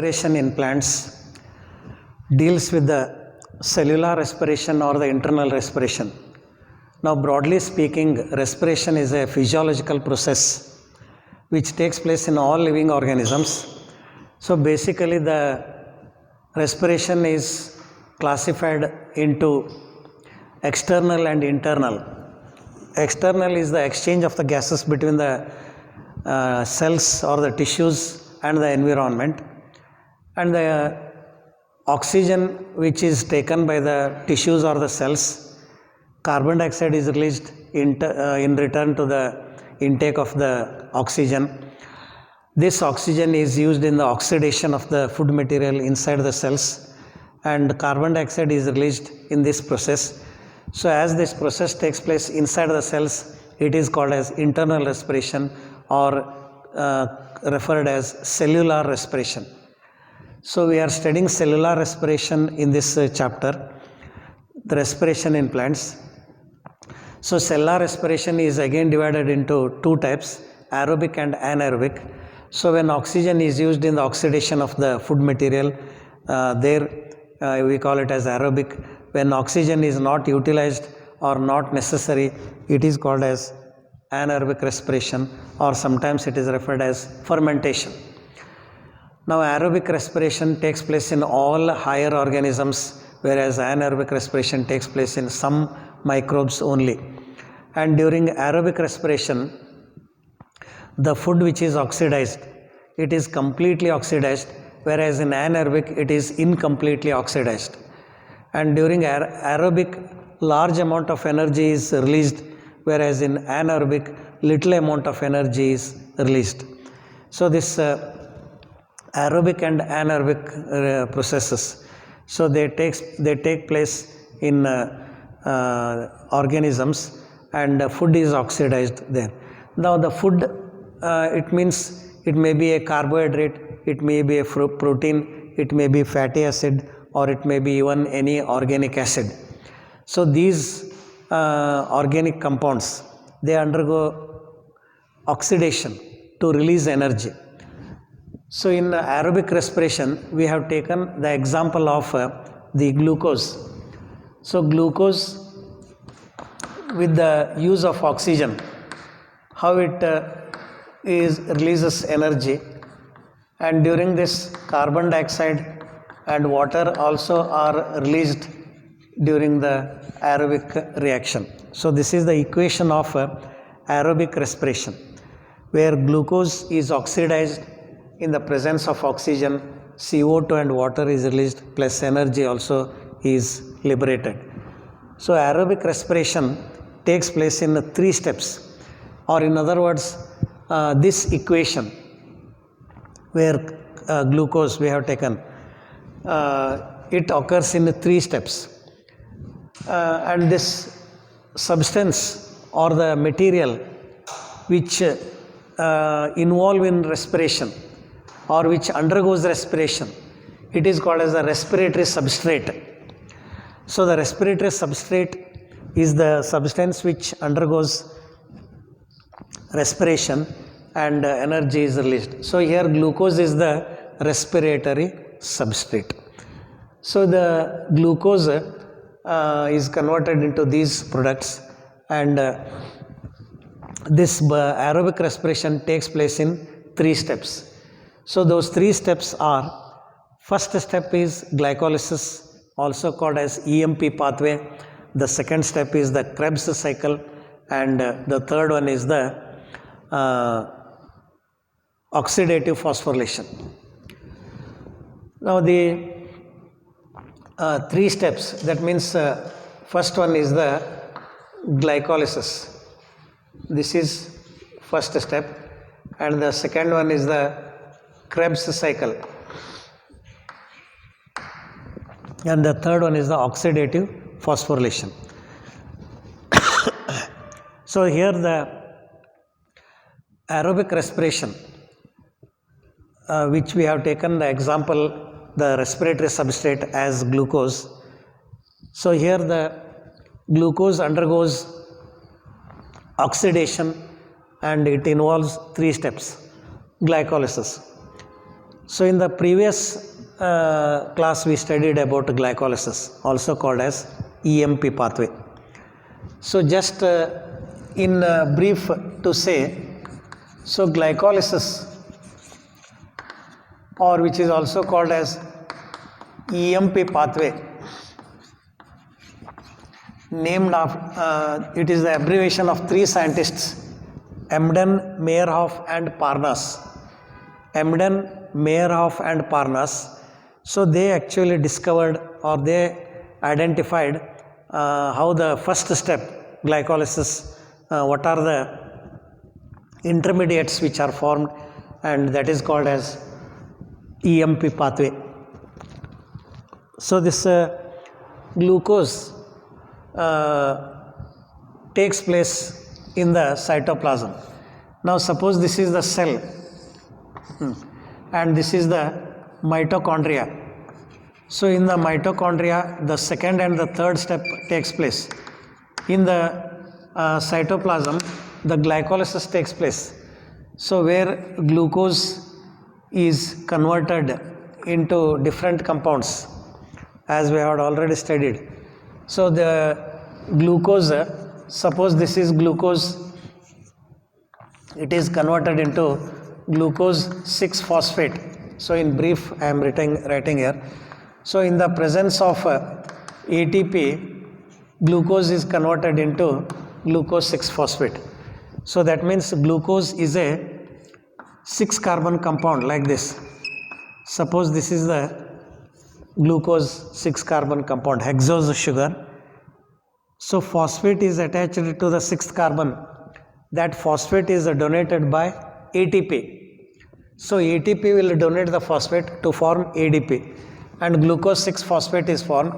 respiration in plants deals with the cellular respiration or the internal respiration. Now, broadly speaking, respiration is a physiological process which takes place in all living organisms. So, basically, the respiration is classified into external and internal. External is the exchange of the gases between the cells or the tissues and the environment, and the oxygen which is taken by the tissues or the cells, carbon dioxide is released in return to the intake of the oxygen. This oxygen is used in the oxidation of the food material inside the cells, and carbon dioxide is released in this process. So, as this process takes place inside the cells, it is called as internal respiration or referred as cellular respiration. So, we are studying cellular respiration in this chapter, the respiration in plants. So, cellular respiration is again divided into two types, aerobic and anaerobic. So, when oxygen is used in the oxidation of the food material, we call it as aerobic. When oxygen is not utilized or not necessary, it is called as anaerobic respiration, or sometimes it is referred as fermentation. Now, aerobic respiration takes place in all higher organisms, whereas anaerobic respiration takes place in some microbes only. And during aerobic respiration, the food which is oxidized, it is completely oxidized, whereas in anaerobic it is incompletely oxidized. And during aerobic, large amount of energy is released, whereas in anaerobic, little amount of energy is released. So, this aerobic and anaerobic processes, so they take place in organisms, and food is oxidized there. Now, the food, it means it may be a carbohydrate, it may be a protein, it may be fatty acid, or it may be even any organic acid. So, these organic compounds, they undergo oxidation to release energy. So, in aerobic respiration, we have taken the example of the glucose. So, glucose with the use of oxygen, how it releases energy, and during this carbon dioxide and water also are released during the aerobic reaction. So, this is the equation of aerobic respiration, where glucose is oxidized in the presence of oxygen, CO2 and water is released, plus energy also is liberated. So, aerobic respiration takes place in 3 steps, or in other words, this equation where glucose we have taken, it occurs in 3 steps, and this substance or the material which involve in respiration or which undergoes respiration, it is called as a respiratory substrate. So, the respiratory substrate is the substance which undergoes respiration and energy is released. So, here glucose is the respiratory substrate. So, the glucose is converted into these products, and this aerobic respiration takes place in 3 steps. So, those 3 steps are, first step is glycolysis, also called as EMP pathway. The second step is the Krebs cycle, and the third one is the oxidative phosphorylation. Now, the 3 steps, that means first one is the glycolysis. This is first step, and the second one is the Krebs cycle, and the third one is the oxidative phosphorylation. So, here the aerobic respiration, which we have taken the example, the respiratory substrate as glucose. So, here the glucose undergoes oxidation and it involves 3 steps: glycolysis. So in the previous class we studied about glycolysis, also called as EMP pathway. So just in brief to say, so glycolysis, or which is also called as EMP pathway, named of it is the abbreviation of three scientists, Emden, Meyerhoff and Parnas. Emden, Meyerhoff and Parnas. So they actually discovered, or they identified how the first step, glycolysis, what are the intermediates which are formed, and that is called as EMP pathway. So this glucose takes place in the cytoplasm. Now suppose this is the cell and this is the mitochondria. So in the mitochondria, the second and the third step takes place. In the cytoplasm, the glycolysis takes place. So where glucose is converted into different compounds, as we had already studied. So the glucose, suppose this is glucose, it is converted into glucose 6-phosphate. So in brief, I am writing here. So in the presence of ATP, glucose is converted into glucose 6-phosphate. So that means glucose is a 6-carbon compound like this. Suppose this is the glucose 6-carbon compound, hexose sugar. So phosphate is attached to the 6th carbon. That phosphate is donated by ATP. So ATP will donate the phosphate to form ADP, and glucose 6-phosphate is formed.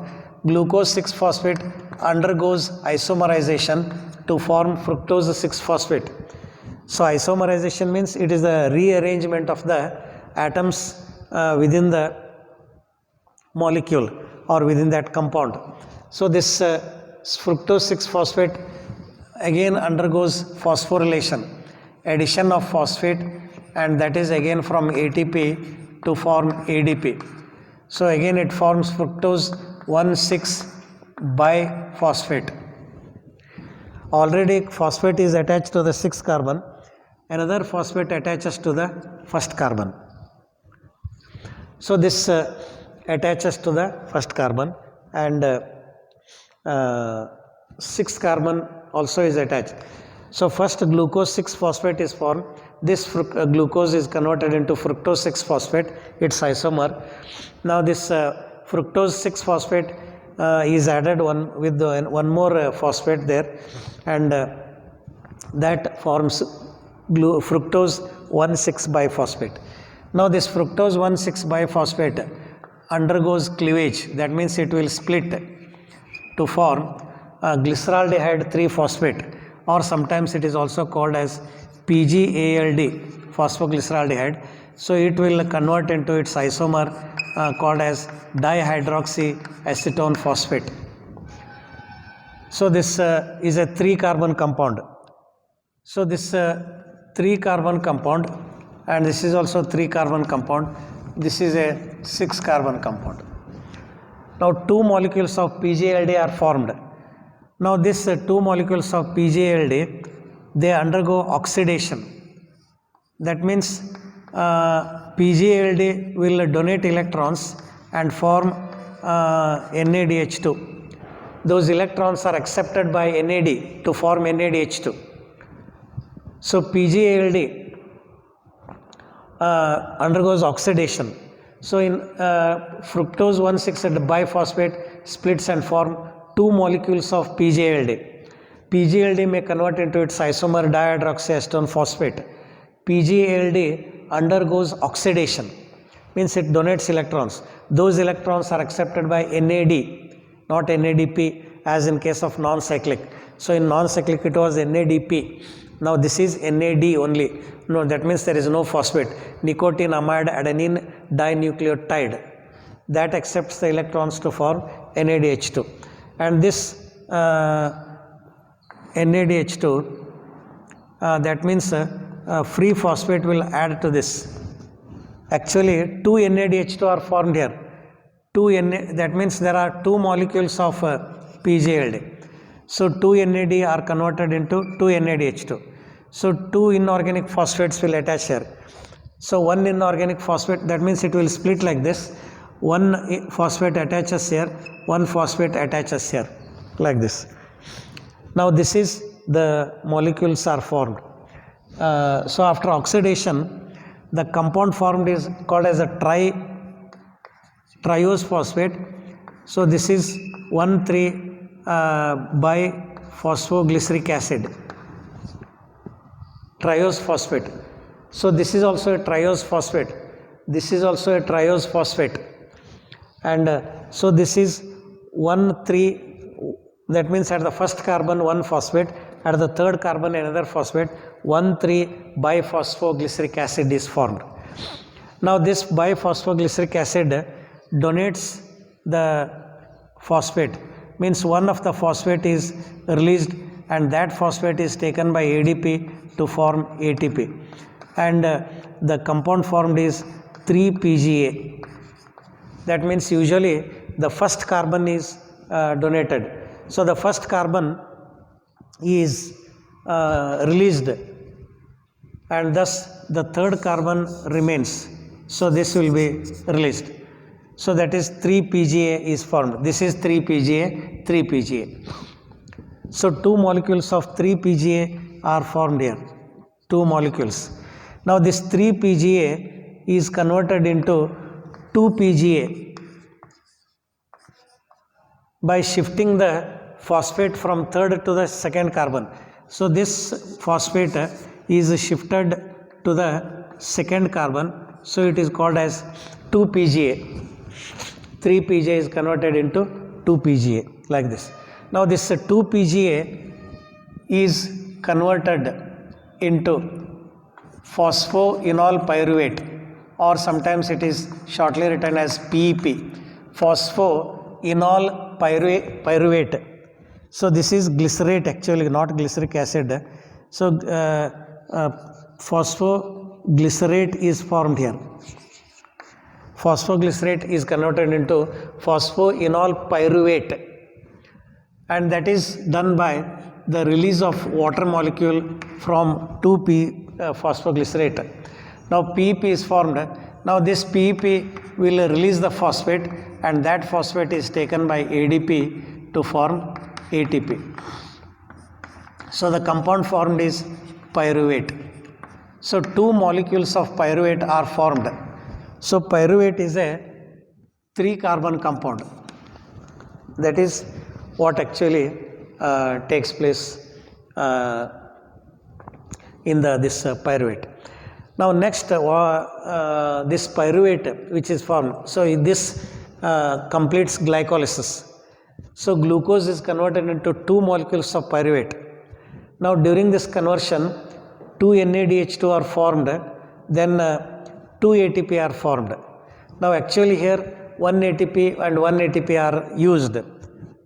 Glucose 6-phosphate undergoes isomerization to form fructose 6-phosphate. So isomerization means it is the rearrangement of the atoms within the molecule or within that compound. So this fructose 6-phosphate again undergoes phosphorylation, addition of phosphate, and that is again from ATP to form ADP. So again it forms fructose 1,6-biphosphate. Already phosphate is attached to the 6th carbon, another phosphate attaches to the 1st carbon. So this attaches to the 1st carbon, and 6th carbon also is attached. So first glucose 6-phosphate is formed. This glucose is converted into fructose 6-phosphate, its isomer. Now this fructose 6-phosphate is added with one more phosphate there, and that forms fructose 1,6-biphosphate. Now this fructose 1,6-biphosphate undergoes cleavage, that means it will split to form glyceraldehyde 3-phosphate, or sometimes it is also called as PGALD, phosphoglyceraldehyde. So it will convert into its isomer called as dihydroxyacetone phosphate. So this is a 3-carbon compound. So this 3-carbon compound, and this is also 3-carbon compound. This is a 6-carbon compound. Now 2 molecules of PGALD are formed. Now this 2 molecules of PGALD, they undergo oxidation. That means PGALD will donate electrons and form NADH2. Those electrons are accepted by NAD to form NADH2. So PGALD undergoes oxidation. So in fructose 1,6-biphosphate splits and form 2 molecules of PGALD. PGALD may convert into its isomer dihydroxyacetone phosphate. PGALD undergoes oxidation, means it donates electrons. Those electrons are accepted by NAD, not NADP as in case of non-cyclic. So in non-cyclic it was NADP. Now this is NAD only. No, that means there is no phosphate. Nicotine amide adenine dinucleotide. That accepts the electrons to form NADH2. And this NADH2, that means free phosphate will add to this. Actually, two NADH2 are formed here. That means there are two molecules of PGLD. So 2 NAD are converted into 2 NADH2. So 2 inorganic phosphates will attach here. So one inorganic phosphate, that means it will split like this. One phosphate attaches here, one phosphate attaches here, like this. Now this is the molecules are formed. So after oxidation, the compound formed is called as a triose phosphate. So this is 1,3-biphosphoglyceric acid, triose phosphate. So this is also a triose phosphate. This is also a triose phosphate. And so this is 1,3, that means at the first carbon one phosphate, at the third carbon another phosphate, 1,3-biphosphoglyceric acid is formed. Now this biphosphoglyceric acid donates the phosphate, means one of the phosphate is released and that phosphate is taken by ADP to form ATP, and the compound formed is 3-PGA. That means usually the first carbon is donated. So the first carbon is released and thus the third carbon remains. So this will be released. So that is 3-PGA is formed. This is 3-PGA, 3-PGA. So two molecules of 3-PGA are formed here. Two molecules. Now this 3-PGA is converted into 2-PGA by shifting the phosphate from third to the second carbon. So this phosphate is shifted to the second carbon. So it is called as 2-PGA. 3-PGA is converted into 2-PGA, like this. Now this 2-PGA is converted into phosphoenol pyruvate, or sometimes it is shortly written as PEP, phosphoenol pyruvate. So this is glycerate, actually not glyceric acid. So phosphoglycerate is formed here. Phosphoglycerate is converted into phosphoenol pyruvate, and that is done by the release of water molecule from 2-phosphoglycerate. Now PEP is formed. Now this PEP will release the phosphate and that phosphate is taken by ADP to form ATP. So the compound formed is pyruvate. So two molecules of pyruvate are formed. So pyruvate is a 3-carbon compound. That is what actually takes place in this pyruvate. Now next, this pyruvate which is formed, so this completes glycolysis. So glucose is converted into two molecules of pyruvate. Now during this conversion, 2 NADH2 are formed, then 2 ATP are formed. Now actually here 1 ATP and 1 ATP are used, 2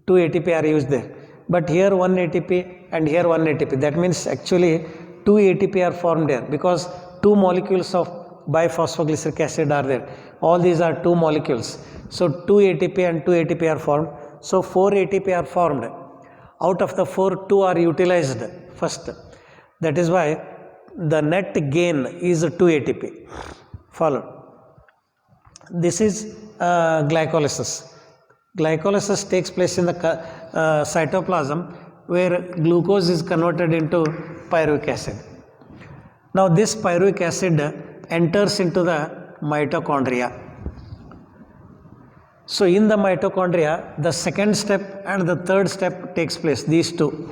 ATP are used there. But here 1 ATP and here 1 ATP. That means actually 2 ATP are formed here because two molecules of biphosphoglyceric acid are there. All these are two molecules. So 2 ATP and 2 ATP are formed. So 4 ATP are formed. Out of the 4, 2 are utilized first. That is why the net gain is 2 ATP. Followed. This is glycolysis. Glycolysis takes place in the cytoplasm where glucose is converted into pyruvic acid. Now this pyruvic acid enters into the mitochondria. So in the mitochondria, the second step and the third step takes place, these two.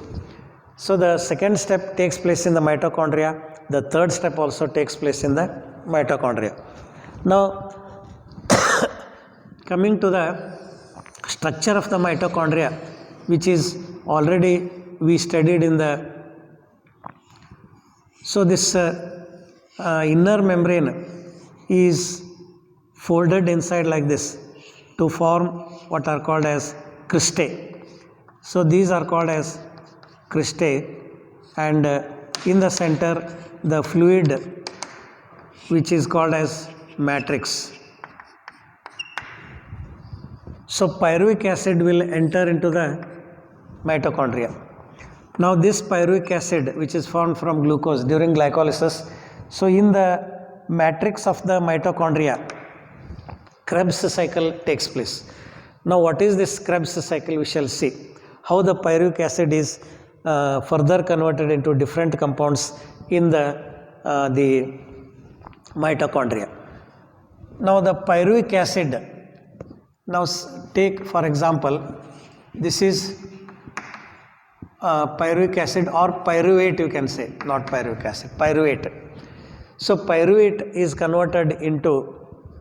So the second step takes place in the mitochondria, the third step also takes place in the mitochondria. Now coming to the structure of the mitochondria, which is already we studied in the, so this inner membrane is folded inside like this to form what are called as cristae. So these are called as cristae, and in the center the fluid which is called as matrix. So pyruvic acid will enter into the mitochondria. Now this pyruvic acid, which is formed from glucose during glycolysis, so in the matrix of the mitochondria, Krebs cycle takes place. Now what is this Krebs cycle? We shall see how the pyruvic acid is further converted into different compounds in the mitochondria. Now the pyruvic acid, now take for example, this is pyruvic acid or pyruvate, you can say, not pyruvic acid, pyruvate. So pyruvate is converted into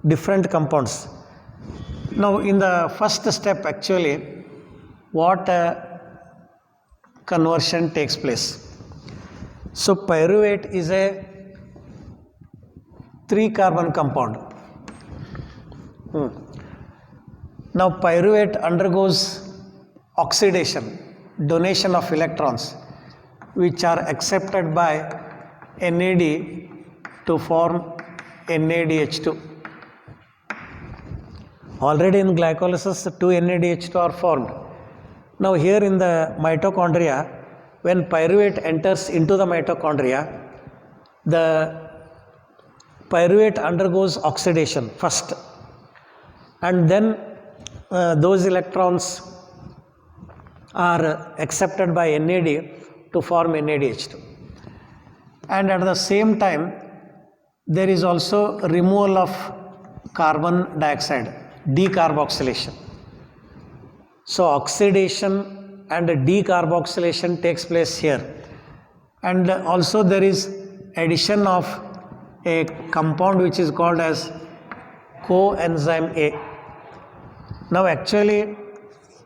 different compounds. Now in the first step actually, what conversion takes place? So pyruvate is a 3-carbon compound. Now pyruvate undergoes oxidation, donation of electrons, which are accepted by NAD to form NADH2. Already in glycolysis, 2 NADH2 are formed. Now here in the mitochondria, when pyruvate enters into the mitochondria, the pyruvate undergoes oxidation first, and then those electrons are accepted by NAD to form NADH2. And at the same time, there is also removal of carbon dioxide, decarboxylation. So oxidation and decarboxylation takes place here. And also there is addition of a compound which is called as coenzyme A. Now actually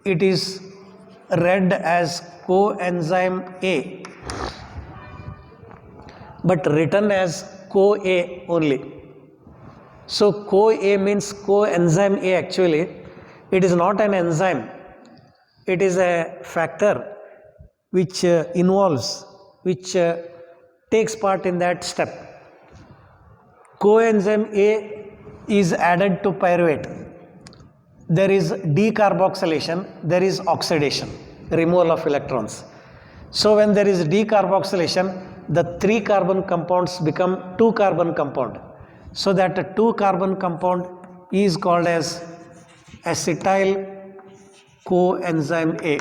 it is read as coenzyme A, but written as CoA only. So CoA means coenzyme A. Actually it is not an enzyme, it is a factor which takes part in that step. Coenzyme A is added to pyruvate. There is decarboxylation, there is oxidation, removal of electrons. So when there is decarboxylation, the 3-carbon compounds become 2-carbon compound. So that a 2-carbon compound is called as acetyl coenzyme A.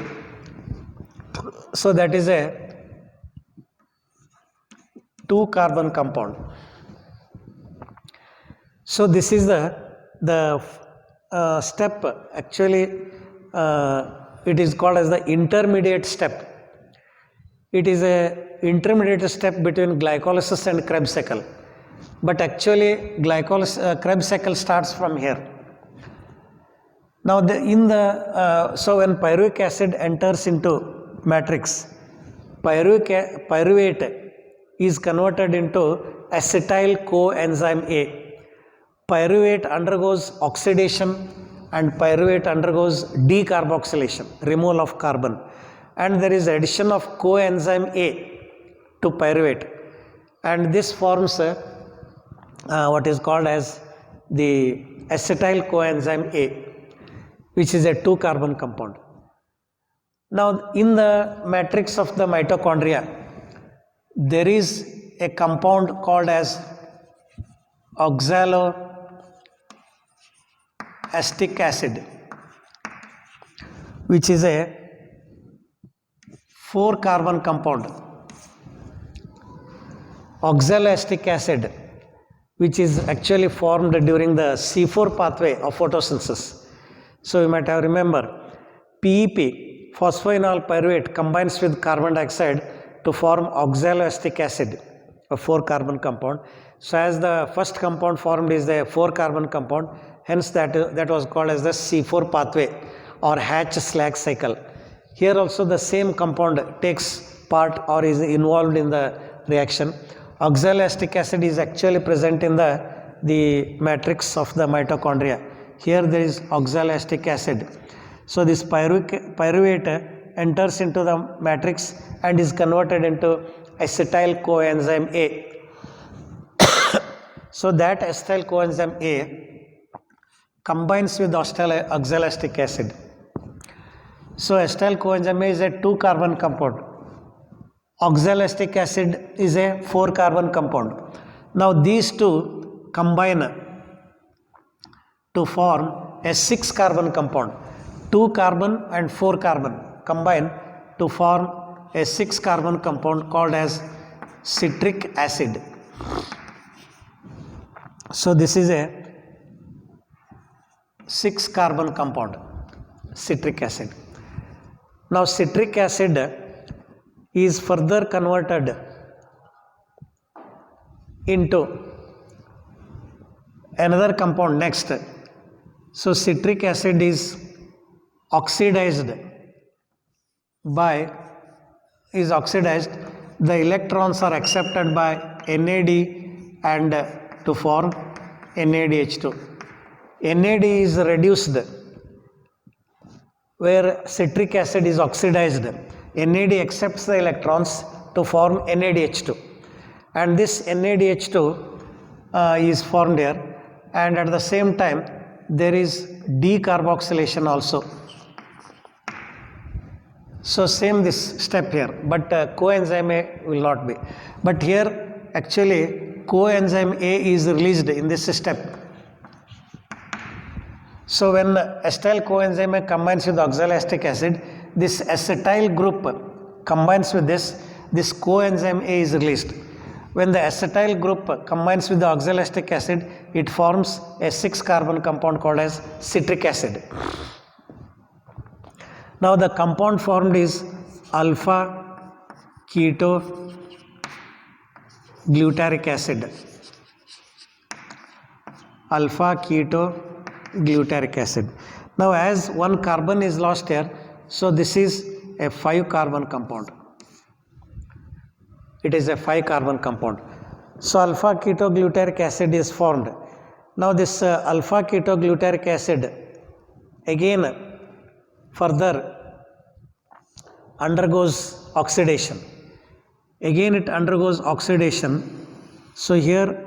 So that is a 2-carbon compound. So this is the step. Actually it is called as the intermediate step. It is a intermediate step between glycolysis and Krebs cycle, but actually Krebs cycle starts from here. Now so when pyruvic acid enters into matrix, pyruvate is converted into acetyl coenzyme A. Pyruvate undergoes oxidation and pyruvate undergoes decarboxylation, removal of carbon, and there is addition of coenzyme A to pyruvate, and this forms what is called as the acetyl coenzyme A, which is a 2-carbon compound. Now in the matrix of the mitochondria, there is a compound called as oxaloacetic acid, which is a 4-carbon compound. Oxaloacetic acid, which is actually formed during the C4 pathway of photosynthesis. So you might have remember, PEP, phosphoenol pyruvate, combines with carbon dioxide to form oxaloacetic acid, a 4-carbon compound. So as the first compound formed is the 4-carbon compound, hence that was called as the C4 pathway or Hatch-Slack cycle. Here also the same compound takes part or is involved in the reaction. Oxaloacetic acid is actually present in the matrix of the mitochondria. Here there is oxaloacetic acid. So this pyruvate enters into the matrix and is converted into acetyl coenzyme A. So that acetyl coenzyme A combines with oxaloacetic acid. So acetyl coenzyme A is a 2-carbon compound. Oxaloacetic acid is a 4-carbon compound. Now these two combine to form a 6-carbon compound. 2 carbon and 4 carbon combine to form a 6-carbon compound called as citric acid. So this is a 6-carbon compound, citric acid. Now citric acid is further converted into another compound next. So citric acid is oxidized. The electrons are accepted by NAD and to form NADH2. NAD is reduced where citric acid is oxidized. NAD accepts the electrons to form NADH2, and this NADH2 is formed here, and at the same time there is decarboxylation also. So same this step here, but coenzyme A will not be. But here actually coenzyme A is released in this step. So when acetyl coenzyme A combines with oxaloacetic acid, this acetyl group combines with this coenzyme A is released. When the acetyl group combines with the oxaloacetic acid, it forms a 6-carbon compound called as citric acid. Now the compound formed is alpha keto glutaric acid. Alpha keto glutaric acid. Now as 1 carbon is lost here, so this is a 5-carbon compound. It is a 5-carbon compound. So alpha keto glutaric acid is formed. Now this alpha keto glutaric acid again further undergoes oxidation. Again it undergoes oxidation. So here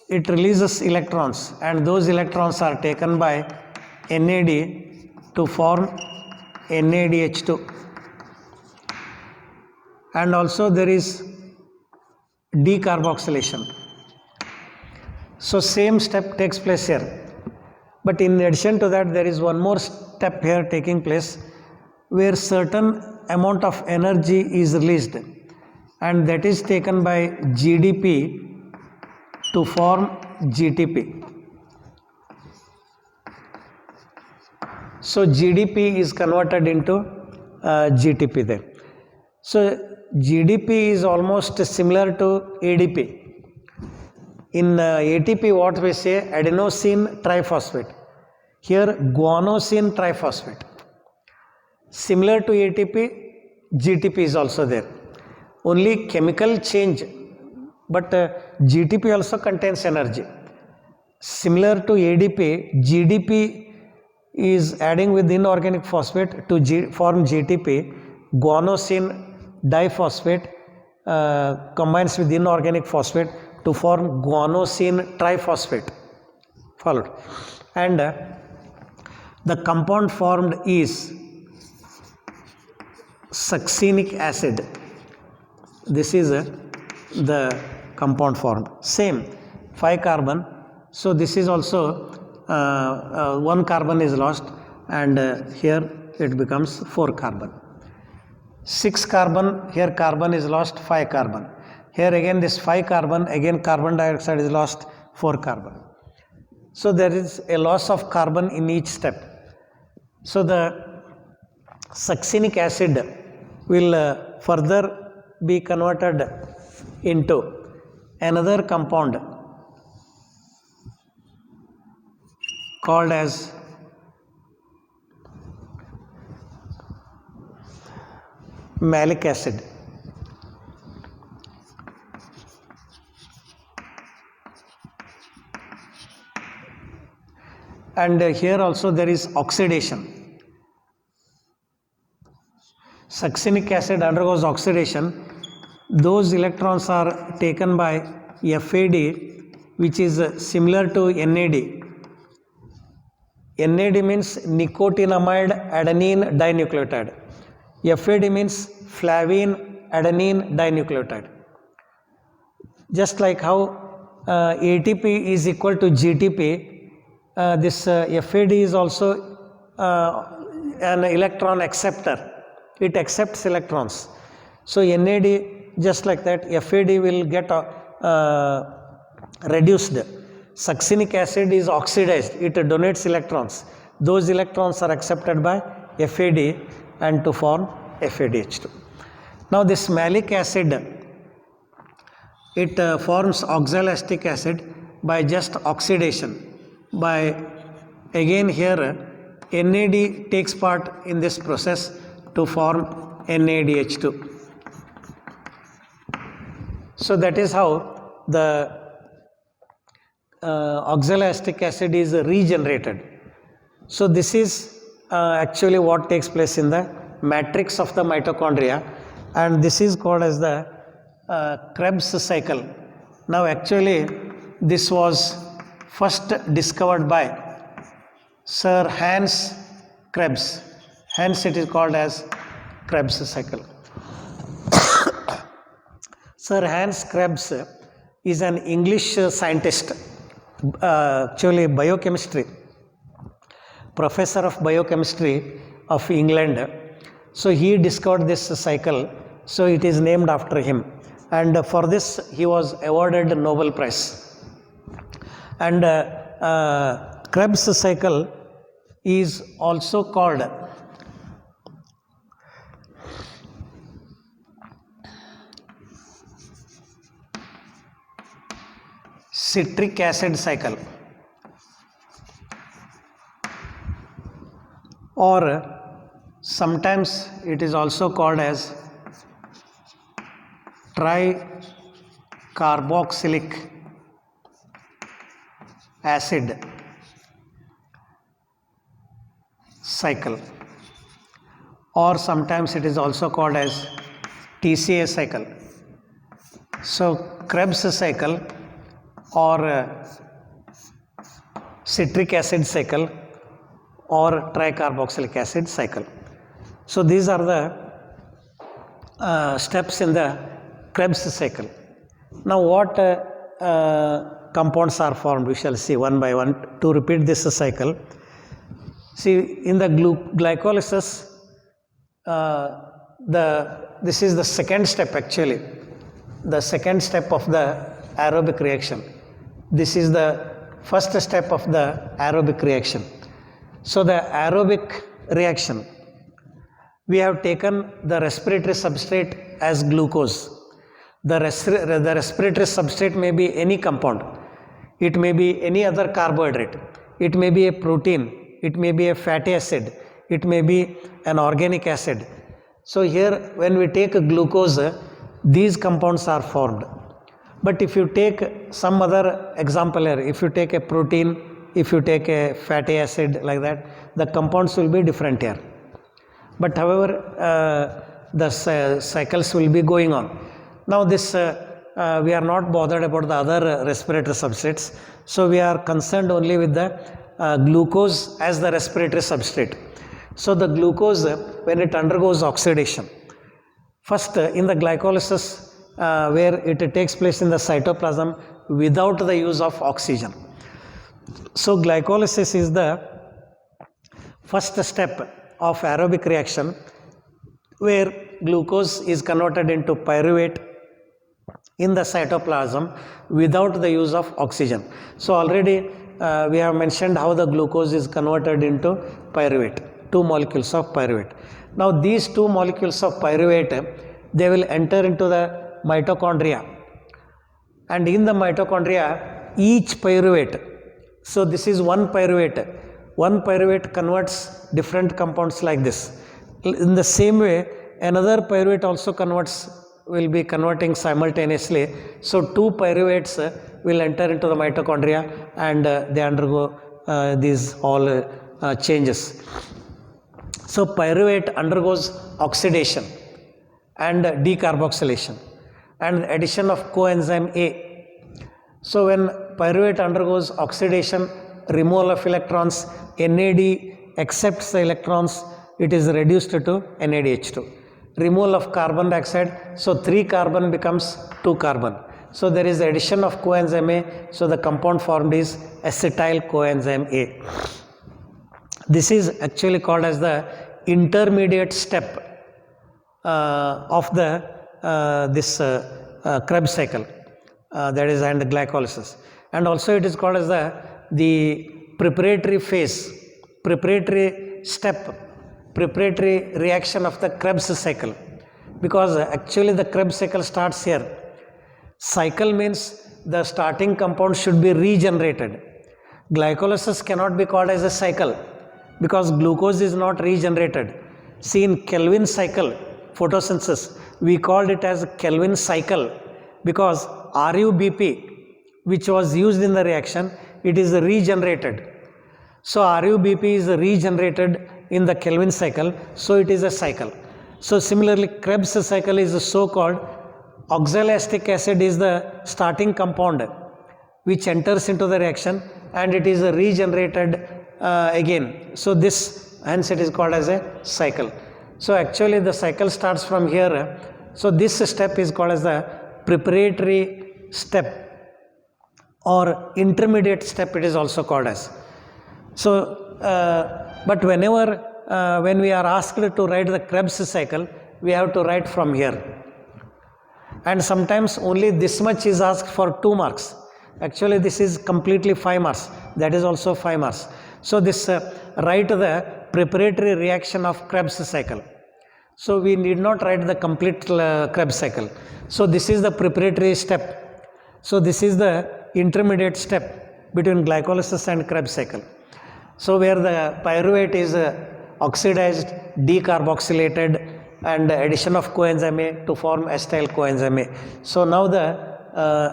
it releases electrons, and those electrons are taken by NAD to form NADH2. And also there is decarboxylation. So same step takes place here. But in addition to that, there is one more step here taking place where certain amount of energy is released, and that is taken by GDP to form GTP. So GDP is converted into GTP there. So GDP is almost similar to ADP. In ATP what we say adenosine triphosphate. Here guanosine triphosphate. Similar to ATP, GTP is also there. Only chemical change, but GTP also contains energy. Similar to ADP, GDP is adding with inorganic phosphate to form GTP. Guanosine diphosphate combines with inorganic phosphate to form guanosine triphosphate. Followed. And the compound formed is succinic acid. This is the compound formed. Same 5 carbon. So this is also 1 carbon is lost, and here it becomes 4 carbon. 6 carbon, here carbon is lost, 5 carbon. Here again this 5 carbon, again carbon dioxide is lost, 4 carbon. So there is a loss of carbon in each step. So the succinic acid will further be converted into another compound called as malic acid. And here also there is oxidation. Succinic acid undergoes oxidation, those electrons are taken by FAD, which is similar to NAD. NAD means nicotinamide adenine dinucleotide. FAD means flavine adenine dinucleotide. Just like how ATP is equal to GTP, this FAD is also an electron acceptor. It accepts electrons. So NAD, just like that, FAD will get reduced. Succinic acid is oxidized. It donates electrons. Those electrons are accepted by FAD and to form FADH2. Now this malic acid, it forms oxaloacetic acid by just oxidation. By again here NAD takes part in this process to form NADH2. So that is how the oxaloacetic acid is regenerated. So this is actually what takes place in the matrix of the mitochondria, and this is called as the Krebs cycle. Now actually this was first discovered by Sir Hans Krebs, hence it is called as Krebs cycle. Sir Hans Krebs is an English scientist, actually biochemistry, professor of biochemistry of England. So he discovered this cycle, so it is named after him, and for this he was awarded Nobel Prize. And Krebs cycle is also called citric acid cycle, or sometimes it is also called as tricarboxylic acid cycle, or sometimes it is also called as TCA cycle. So Krebs cycle or citric acid cycle or tricarboxylic acid cycle. So these are the steps in the Krebs cycle. Now what compounds are formed, we shall see one by one to repeat this cycle. See, in the glycolysis, this is the second step actually, the second step of the aerobic reaction. This is the first step of the aerobic reaction. So the aerobic reaction, we have taken the respiratory substrate as glucose. The respiratory substrate may be any compound. It may be any other carbohydrate. It may be a protein. It may be a fatty acid. It may be an organic acid. So here when we take a glucose, these compounds are formed. But if you take some other example here, if you take a protein, if you take a fatty acid like that, the compounds will be different here. But however, the cycles will be going on. Now this, we are not bothered about the other respiratory substrates. So we are concerned only with the glucose as the respiratory substrate. So the glucose, when it undergoes oxidation, first in the glycolysis, where it takes place in the cytoplasm without the use of oxygen. So glycolysis is the first step of aerobic reaction, where glucose is converted into pyruvate in the cytoplasm without the use of oxygen. So already we have mentioned how the glucose is converted into pyruvate, 2 molecules of pyruvate. Now these 2 molecules of pyruvate, they will enter into the mitochondria, and in the mitochondria each pyruvate, so this is one pyruvate converts different compounds like this. In the same way another pyruvate also will be converting simultaneously. So 2 pyruvates will enter into the mitochondria and they undergo these all changes. So pyruvate undergoes oxidation and decarboxylation. and addition of coenzyme A. So when pyruvate undergoes oxidation, removal of electrons, NAD accepts the electrons, it is reduced to NADH2. Removal of carbon dioxide, so 3 carbon becomes 2 carbon. So there is addition of coenzyme A, so the compound formed is acetyl coenzyme A. This is actually called as the intermediate step of the Krebs cycle, that is, and glycolysis, and also it is called as the preparatory phase, preparatory step, preparatory reaction of the Krebs cycle, because actually the Krebs cycle starts here. Cycle means the starting compound should be regenerated. Glycolysis cannot be called as a cycle because glucose is not regenerated. See, in Kelvin cycle photosynthesis, we called it as Kelvin cycle because RuBp, which was used in the reaction, it is regenerated. So RuBp is regenerated in the Kelvin cycle, so it is a cycle. So similarly, Krebs cycle is so called. Oxaloacetic acid is the starting compound which enters into the reaction and it is regenerated again. So this, hence it is called as a cycle. So actually the cycle starts from here. So this step is called as the preparatory step or intermediate step, it is also called as. So but whenever when we are asked to write the Krebs cycle, we have to write from here. And sometimes only this much is asked for 2 marks. Actually this is completely 5 marks, that is also 5 marks. So this write the preparatory reaction of Krebs cycle. So we need not write the complete Krebs cycle. So this is the preparatory step. So this is the intermediate step between glycolysis and Krebs cycle. So where the pyruvate is oxidized, decarboxylated, and addition of coenzyme A to form acetyl coenzyme A. So now the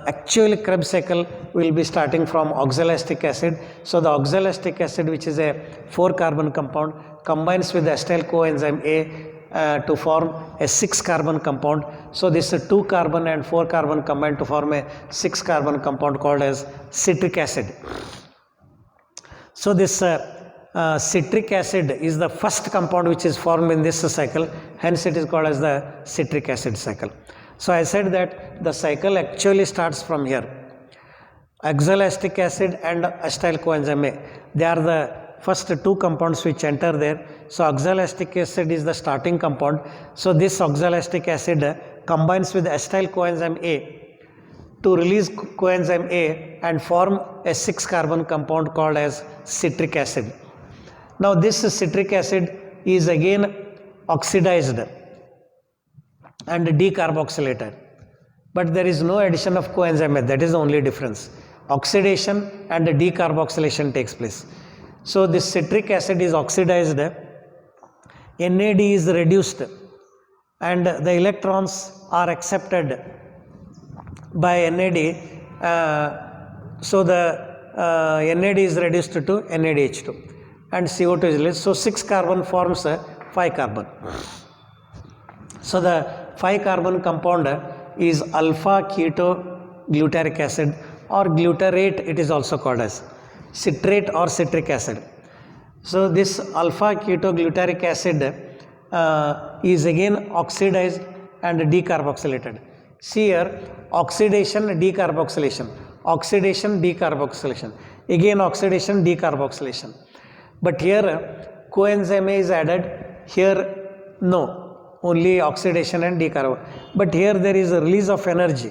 actual Krebs cycle will be starting from oxaloacetic acid. So the oxaloacetic acid, which is a 4 carbon compound, combines with the acetyl coenzyme A to form a 6 carbon compound. So this 2 carbon and 4 carbon combined to form a 6 carbon compound called as citric acid. So this citric acid is the first compound which is formed in this cycle, hence it is called as the citric acid cycle. So I said that the cycle actually starts from here. Oxaloacetic acid and acetyl coenzyme A, they are the first 2 compounds which enter there. So oxaloacetic acid is the starting compound. So this oxaloacetic acid combines with acetyl coenzyme A to release coenzyme A and form a 6 carbon compound called as citric acid. Now this citric acid is again oxidized and decarboxylated, but there is no addition of coenzyme A, that is the only difference. Oxidation and decarboxylation takes place. So this citric acid is oxidized, NAD is reduced and the electrons are accepted by NAD. So the NAD is reduced to NADH2 and CO2 is released. So 6 carbon forms 5 carbon. So the 5 carbon compound is alpha keto glutaric acid or glutarate, it is also called as citrate or citric acid. So this alpha keto glutaric acid is again oxidized and decarboxylated. See here, oxidation, decarboxylation, oxidation, decarboxylation, again oxidation, decarboxylation. But here coenzyme A is added, here no, only oxidation and decarboxylation. But here there is a release of energy.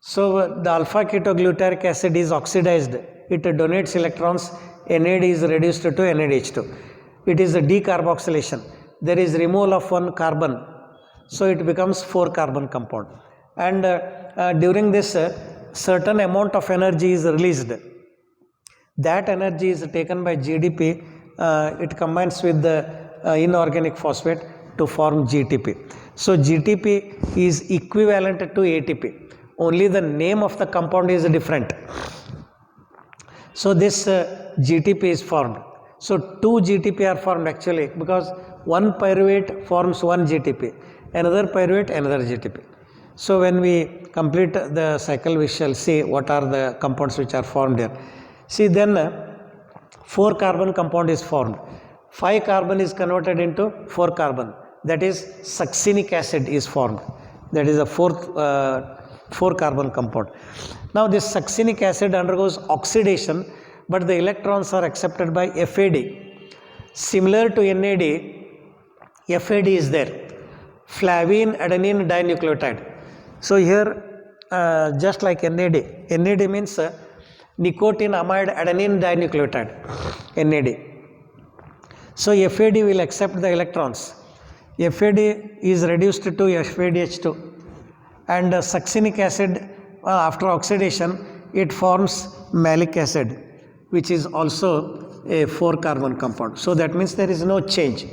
So the alpha ketoglutaric acid is oxidized, it donates electrons, NAD is reduced to NADH2. It is a decarboxylation, there is removal of 1 carbon, so it becomes 4 carbon compound. And during this certain amount of energy is released. That energy is taken by GDP, it combines with the inorganic phosphate to form GTP. So GTP is equivalent to ATP, only the name of the compound is different. So this GTP is formed. So 2 GTP are formed actually, because one pyruvate forms one GTP, another pyruvate another GTP. So when we complete the cycle, we shall see what are the compounds which are formed here. See, then 4 carbon compound is formed. 5 carbon is converted into 4 carbon. That is succinic acid is formed. That is a 4 carbon compound. Now this succinic acid undergoes oxidation, but the electrons are accepted by FAD. Similar to NAD, FAD is there, flavine adenine dinucleotide. So here just like NAD, NAD means nicotine amide adenine dinucleotide, NAD. So FAD will accept the electrons. FAD is reduced to FADH2, and succinic acid after oxidation it forms malic acid, which is also a 4 carbon compound. So that means there is no change.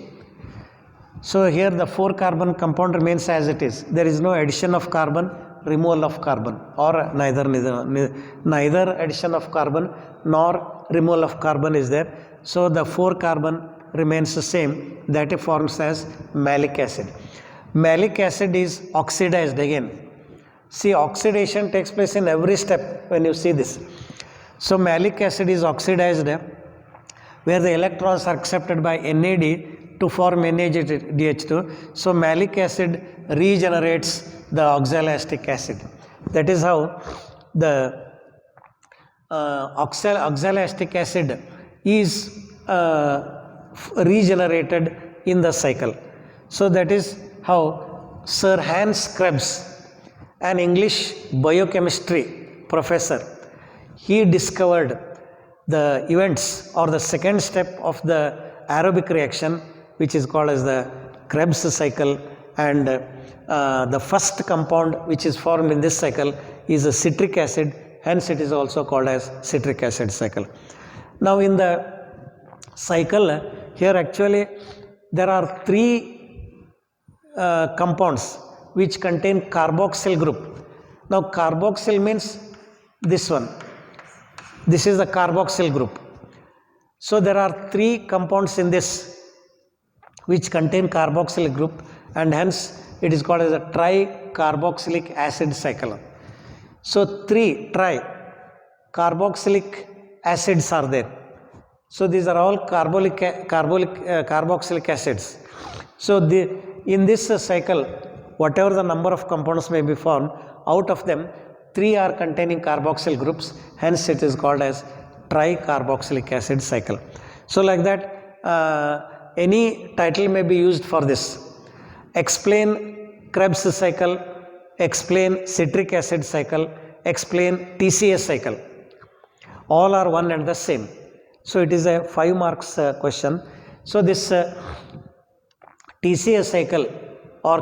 So here the 4 carbon compound remains as it is. There is no addition of carbon, removal of carbon, or neither addition of carbon nor removal of carbon is there. So the 4 carbon remains the same, that forms as malic acid. Malic acid is oxidized again. See, oxidation takes place in every step when you see this. So malic acid is oxidized where the electrons are accepted by NAD to form NaDH2. So malic acid regenerates the oxaloacetic acid. That is how the oxaloacetic acid is regenerated in the cycle. So that is how Sir Hans Krebs, an English biochemistry professor, he discovered the events or the second step of the aerobic reaction, which is called as the Krebs cycle, and the first compound which is formed in this cycle is a citric acid, hence it is also called as citric acid cycle. Now in the cycle here actually there are 3 compounds which contain carboxyl group. Now carboxyl means this one. This is the carboxyl group. So there are 3 compounds in this which contain carboxyl group, and hence it is called as a tricarboxylic acid cycle. So 3 carboxylic acids are there. So these are all carboxylic acids. So in this cycle, whatever the number of compounds may be formed, out of them 3 are containing carboxyl groups, hence it is called as tricarboxylic acid cycle. So like that any title may be used for this. Explain Krebs cycle, explain citric acid cycle, explain TCA cycle. All are one and the same. So it is a 5 marks question. So this TCA cycle or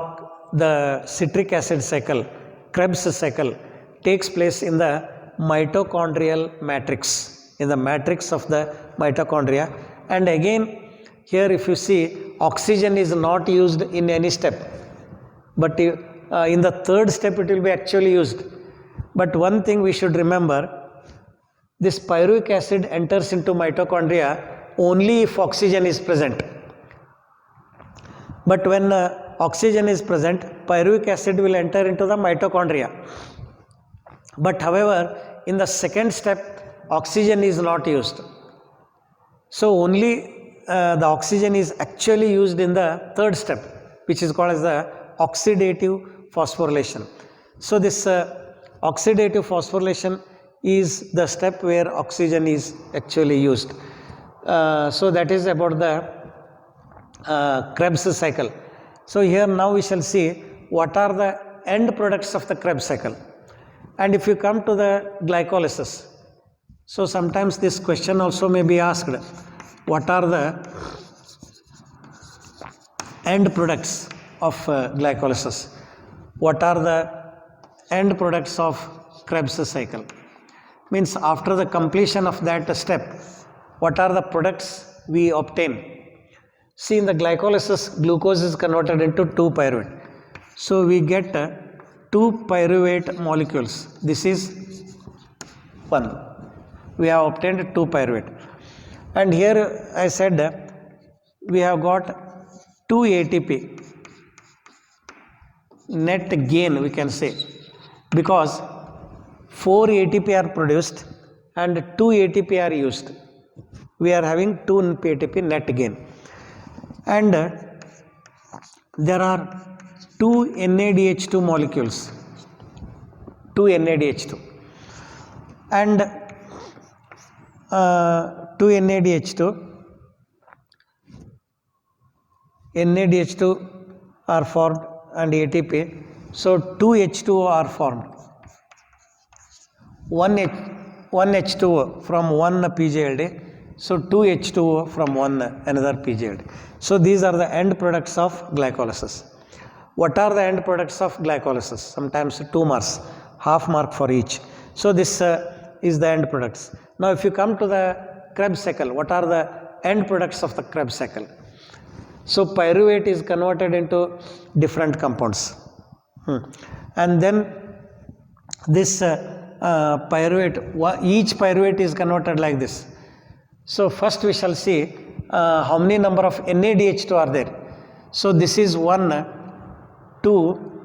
the citric acid cycle, Krebs cycle, takes place in the mitochondrial matrix, in the matrix of the mitochondria. And again here if you see, oxygen is not used in any step, but in the 3rd step it will be actually used. But one thing we should remember, this pyruvic acid enters into mitochondria only if oxygen is present. But when oxygen is present, pyruvic acid will enter into the mitochondria. But however, in the 2nd step, oxygen is not used. So only the oxygen is actually used in the 3rd step, which is called as the oxidative phosphorylation. So this oxidative phosphorylation is the step where oxygen is actually used. So that is about the Krebs cycle. So here now we shall see what are the end products of the Krebs cycle. And if you come to the glycolysis, so sometimes this question also may be asked, what are the end products of glycolysis? What are the end products of Krebs cycle? Means after the completion of that step, what are the products we obtain? See, in the glycolysis, glucose is converted into 2-pyruvate. So we get 2 pyruvate molecules. This is 1. We have obtained 2 pyruvate. And here I said we have got 2 ATP. net gain we can say, because 4 ATP are produced and 2 ATP are used. We are having 2 ATP net gain. And there are 2 NADH2 molecules, 2 NADH2, and 2 NADH2 are formed and ATP. So 2 H2O are formed. One H2O from one PGLD. So 2 H2O from one another PGLD. So these are the end products of glycolysis. What are the end products of glycolysis? Sometimes 2 marks, half mark for each. So this is the end products. Now if you come to the Krebs cycle, what are the end products of the Krebs cycle? So pyruvate is converted into different compounds. And then this pyruvate, each pyruvate is converted like this. So first we shall see how many number of NADH2 are there. So this is 1, 2,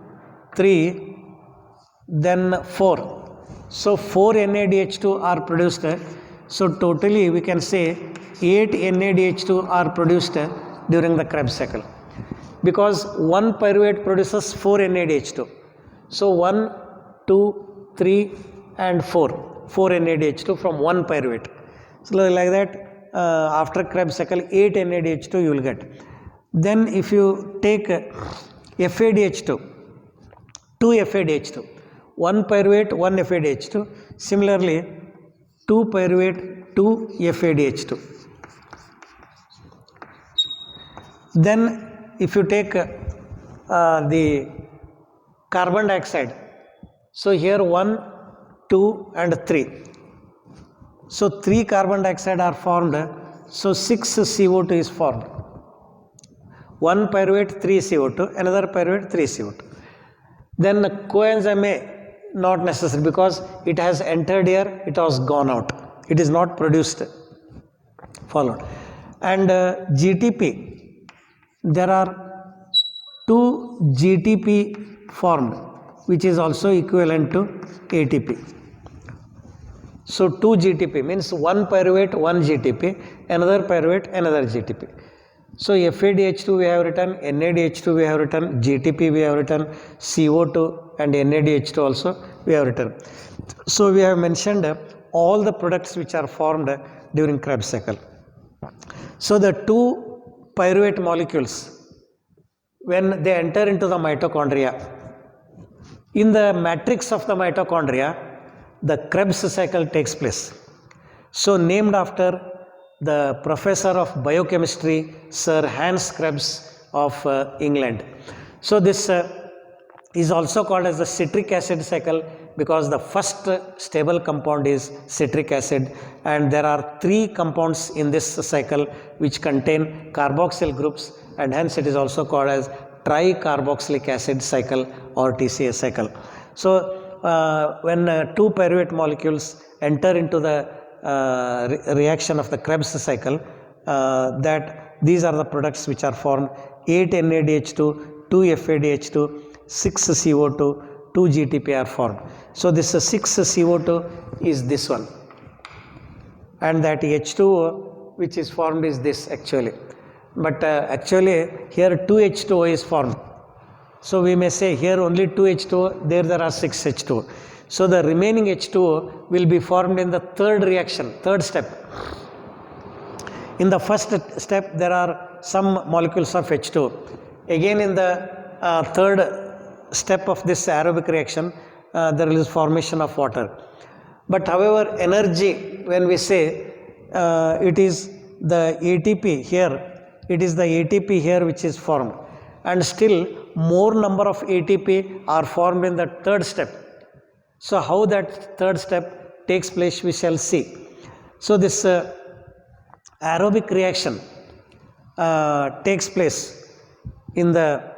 3, then 4. So 4 NADH2 are produced. So totally we can say 8 NADH2 are produced during the Krebs cycle, because one pyruvate produces 4 NADH2. So 1, 2, 3 and 4 NADH2 from one pyruvate. So like that, after Krebs cycle 8 NADH2 you will get. Then if you take FADH2, 2 FADH2, one pyruvate, one FADH2. Similarly, 2 pyruvate, 2 FADH2. Then if you take the carbon dioxide, so here 1, 2 and 3. So 3 carbon dioxide are formed, so 6 CO2 is formed. One pyruvate 3 CO2, another pyruvate 3 CO2. Then the coenzyme A, not necessary, because it has entered here, it has gone out. It is not produced, followed. And GTP, there are 2 GTP formed, which is also equivalent to ATP. So 2 GTP means one pyruvate, one GTP, another pyruvate, another GTP. So FADH2 we have written, NADH2 we have written, GTP we have written, CO2 and NADH2 also we have written. So we have mentioned all the products which are formed during Krebs cycle. So the 2 pyruvate molecules, when they enter into the mitochondria, in the matrix of the mitochondria, the Krebs cycle takes place. So named after the professor of biochemistry, Sir Hans Krebs of England. So this is also called as the citric acid cycle, because the first stable compound is citric acid, and there are 3 compounds in this cycle which contain carboxyl groups, and hence it is also called as tricarboxylic acid cycle or TCA cycle. So when 2 pyruvate molecules enter into the reaction of the Krebs cycle, that these are the products which are formed: 8 NADH2, 2 FADH2, 6 CO2, 2 GTP are formed. So this 6 CO2 is this one, and that H2O which is formed is this actually. But actually here 2 H2O is formed. So we may say here only 2 H2O, there are 6 H2O. So the remaining H2O will be formed in the third reaction, third step. In the first step there are some molecules of H2O. Again in the third step of this aerobic reaction, there is formation of water. But however, energy, when we say it is the ATP here, it is the ATP here which is formed, and still more number of ATP are formed in the third step. So how that third step takes place we shall see. So this aerobic reaction takes place in the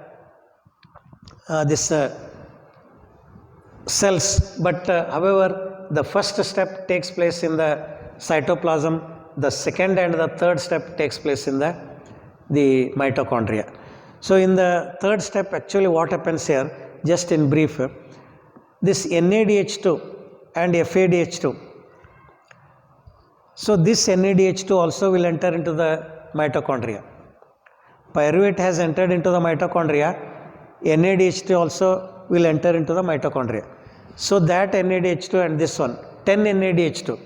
cells, but however the first step takes place in the cytoplasm, the second and the third step takes place in the mitochondria. So in the third step, actually what happens here, just in brief. This NADH2 and FADH2. So this NADH2 also will enter into the mitochondria. Pyruvate has entered into the mitochondria. NADH2 also will enter into the mitochondria. So that NADH2 and this one, 10 NADH2.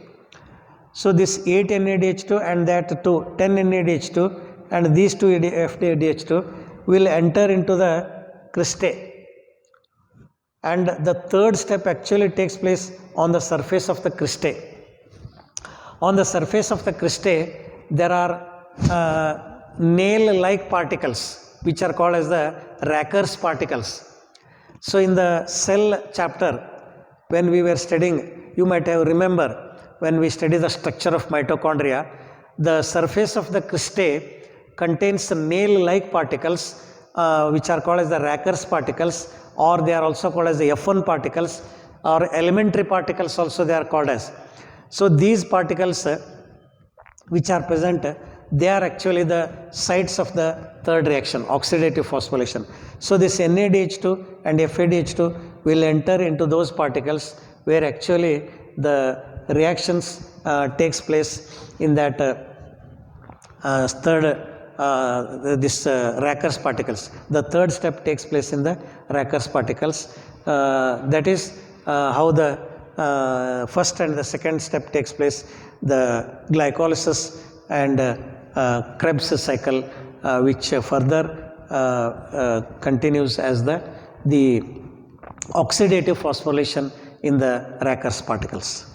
So this 8 NADH2 and that 2, 10 NADH2 and these 2 FADH2 will enter into the cristae. And the third step actually takes place on the surface of the cristae. On the surface of the cristae, there are nail-like particles which are called as the Racker's particles. So in the cell chapter, when we were studying, you might have remember when we study the structure of mitochondria, the surface of the cristae contains nail-like particles which are called as the Racker's particles, or they are also called as the F1 particles, or elementary particles also they are called as. So these particles which are present, they are actually the sites of the third reaction, oxidative phosphorylation. So this NADH2 and FADH2 will enter into those particles where actually the reactions takes place in that Racker's particles. The third step takes place in the Racker's particles. That is how the first and the second step takes place. The glycolysis and Krebs cycle, which further continues as the oxidative phosphorylation in the Racker's particles.